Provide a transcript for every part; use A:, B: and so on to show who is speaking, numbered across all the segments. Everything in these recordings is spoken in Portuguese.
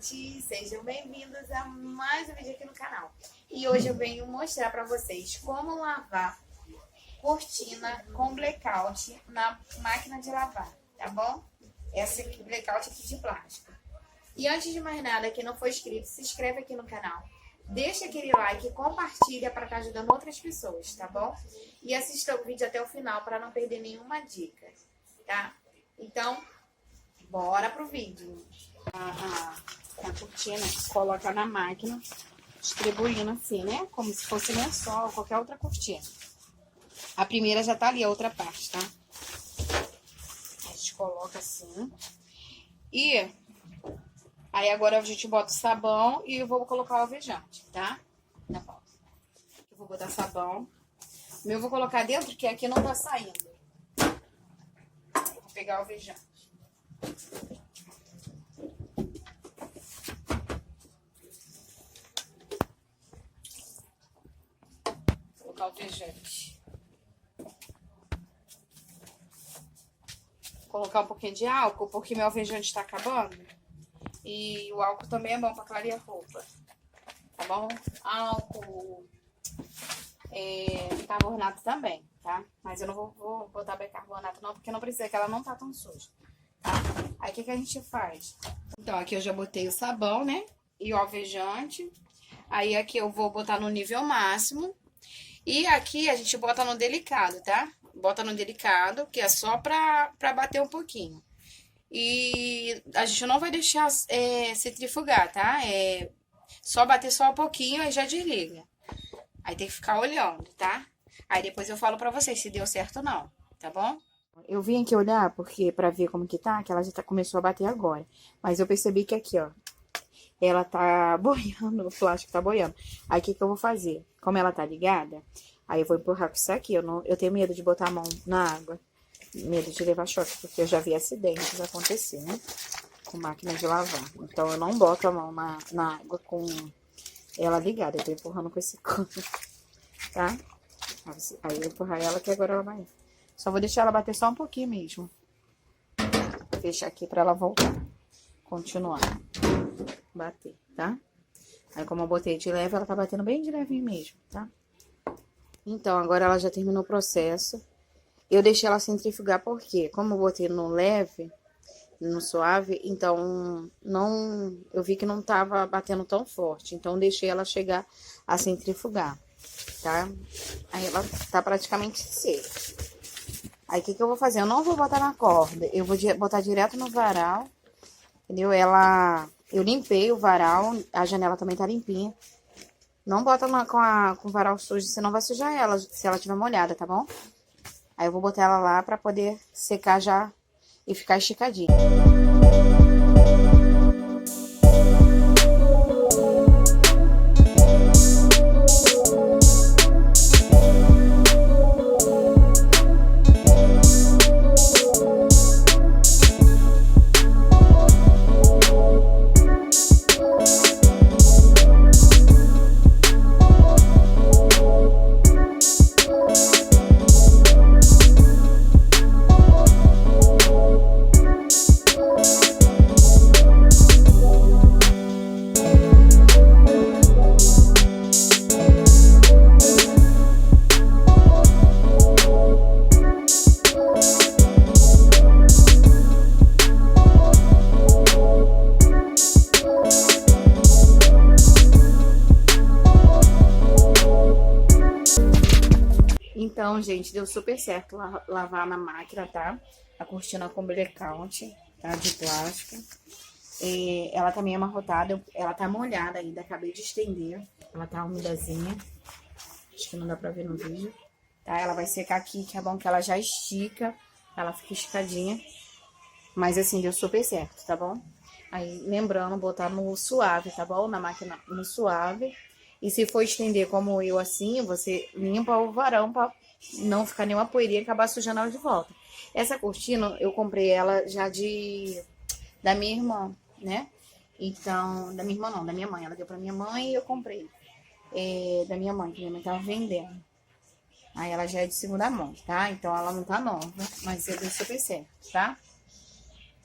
A: gente! Sejam bem-vindos a mais um vídeo aqui no canal. E hoje eu venho mostrar para vocês como lavar cortina com blackout na máquina de lavar, tá bom? Essa aqui, blackout aqui de plástico. E antes de mais nada, quem não for inscrito, se inscreve aqui no canal. Deixa aquele like e compartilha para estar ajudando outras pessoas, tá bom? E assista o vídeo até o final para não perder nenhuma dica, tá? Então, bora pro vídeo. A cortina coloca na máquina, distribuindo assim, né? Como se fosse lençol ou qualquer outra cortina. A primeira já tá ali, a outra parte, tá? A gente coloca assim. E aí agora a gente bota o sabão e eu vou colocar o alvejante, tá? Na pausa. Eu vou botar sabão. O meu eu vou colocar dentro, que aqui não tá saindo. Vou pegar o alvejante. Vou colocar o alvejante. Vou colocar um pouquinho de álcool, porque meu alvejante tá acabando. E o álcool também é bom pra clarear a roupa. Tá bom? Álcool, bicarbonato também, tá? Mas eu não vou botar bicarbonato não, porque não precisa, que ela não tá tão suja, tá? Aí o que a gente faz? Então, aqui eu já botei o sabão, né? E o alvejante. Aí aqui eu vou botar no nível máximo. E aqui a gente bota no delicado, tá? Bota no delicado, que é só pra bater um pouquinho. E a gente não vai deixar centrifugar, tá? Só bater só um pouquinho e já desliga. Aí tem que ficar olhando, tá? Aí depois eu falo pra vocês se deu certo ou não, tá bom? Eu vim aqui olhar porque pra ver como que tá, que ela já começou a bater agora. Mas eu percebi que aqui, ó, ela tá boiando, o plástico tá boiando. Aí o que eu vou fazer? Como ela tá ligada, aí eu vou empurrar com isso aqui. Eu tenho medo de botar a mão na água. Medo de levar choque, porque eu já vi acidentes acontecer, né? Com máquina de lavar. Então, eu não boto a mão na água com ela ligada. Eu tô empurrando com esse cano, tá? Aí eu vou empurrar ela, que agora ela vai. Só vou deixar ela bater só um pouquinho mesmo. Fechar aqui pra ela voltar. Continuar. Bater, tá? Aí, como eu botei de leve, ela tá batendo bem de levinho mesmo, tá? Então, agora ela já terminou o processo. Eu deixei ela centrifugar porque, como eu botei no leve, no suave, então eu vi que não tava batendo tão forte. Então, deixei ela chegar a centrifugar, tá? Aí ela tá praticamente seca. Aí, o que eu vou fazer? Eu não vou botar na corda, eu vou botar direto no varal, entendeu? Eu limpei o varal, a janela também tá limpinha. Não bota com o varal sujo, senão vai sujar ela, se ela tiver molhada, tá bom? Aí eu vou botar ela lá pra poder secar já e ficar esticadinha. Então, gente, deu super certo lavar na máquina, tá? A cortina com blackout, tá? De plástico. Ela também é amarrotada, ela tá molhada ainda, acabei de estender. Ela tá umidazinha. Acho que não dá pra ver no vídeo. Tá? Ela vai secar aqui, que é bom que ela já estica. Ela fica esticadinha. Mas assim, deu super certo, tá bom? Aí, lembrando, botar no suave, tá bom? Na máquina no suave. E se for estender como eu assim, você limpa o varão pra não ficar nenhuma poeirinha e acabar sujando ela de volta. Essa cortina, eu comprei ela já da minha irmã, né? Então, da minha irmã não, da minha mãe. Ela deu pra minha mãe e eu comprei. Da minha mãe, que minha mãe tava vendendo. Aí ela já é de segunda mão, tá? Então ela não tá nova, mas eu dei super certo, tá?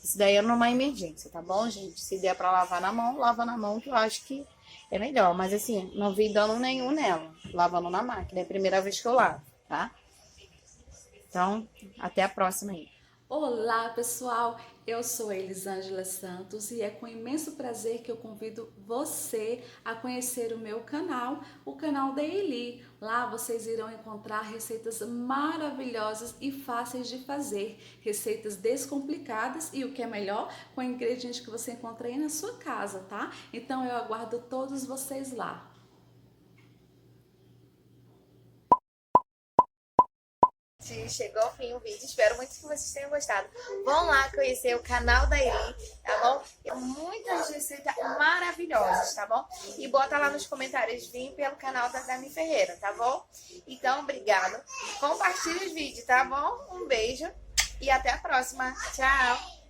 A: Isso daí é numa emergência, tá bom, gente? Se der pra lavar na mão, lava na mão, que eu acho que é melhor. Mas assim, não vi dano nenhum nela, lavando na máquina. É a primeira vez que eu lavo, tá? Então, até a próxima aí.
B: Olá pessoal, eu sou Elisângela Santos e é com imenso prazer que eu convido você a conhecer o meu canal, o canal da Eli. Lá vocês irão encontrar receitas maravilhosas e fáceis de fazer, receitas descomplicadas e o que é melhor, com ingredientes que você encontra aí na sua casa, tá? Então eu aguardo todos vocês lá.
A: Chegou ao fim o vídeo, espero muito que vocês tenham gostado. Vão lá conhecer o canal da Eli, tá bom? Tem muitas receitas maravilhosas, tá bom? E bota lá nos comentários, vim pelo canal da Dami Ferreira, tá bom? Então, obrigado. Compartilhe os vídeos, tá bom? Um beijo e até a próxima. Tchau!